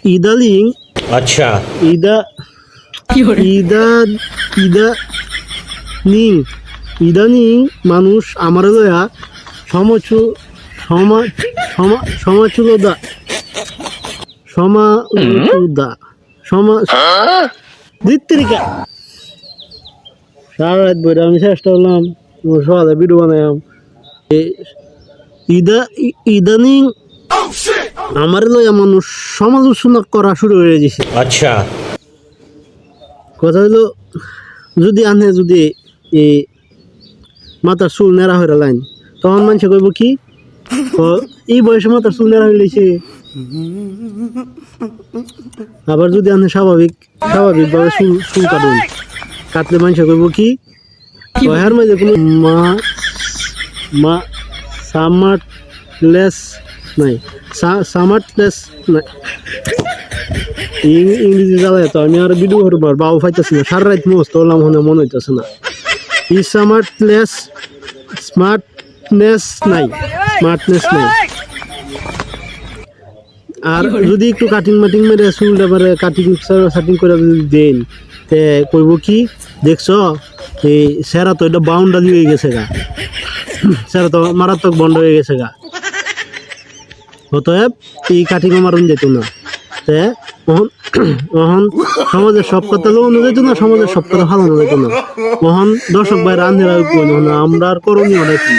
ইদালিং अच्छा ইদা ইদা ইদা নিং ইদানিং মানুষ আমার লয়া সমাচুলদা সমাচুদা সমা দিত্রিকা সারা রাত বইটা আমি চেষ্টা করলাম সকালে ভিডিও বানাইলাম ইদানিং আমার লয়া মানুষ সমালোচনা করা শুরু হয়ে গেছে। अच्छा কথা হলো যদি এই মাথার চুল নেড়া হয়ে লাইন তখন মানুষে কইব কি এই বয়সে মাথার চুল নেড়া হয়ে লেছে। আবার যদি আনে স্বাভাবিকভাবে চুল কাটুন কাটলে মানুষে কইব কি হের মাঝে কোনো সামার্টলেস নাই সামার্টলেস নাই ইংরেজি জ্বালায় তো আমি আর ভিডিও করবার বাবু পাইতেছি না সারা রাত মস্ত হলাম মনে হইতেছে না স্মার্টনেস নাই আর যদি একটু কাটিং মাটিং মেরে চুলটা পারে কাটিং করে যদি দেন তে কইব কি দেখছ এই সেরা তো এটা বাউন্ডারি হয়ে গেছে গা সেরা তো মারাত্মক বন্ধ হয়ে গেছে গা অতএব এই কাটিং মারুন যেত না তে ওহন সমাজের সব কথা লোন যেত না সমাজের সব কথা ভালো যেত না ওহন দর্শক ভাই রান্ধে আমরা আর করণীয় নাকি।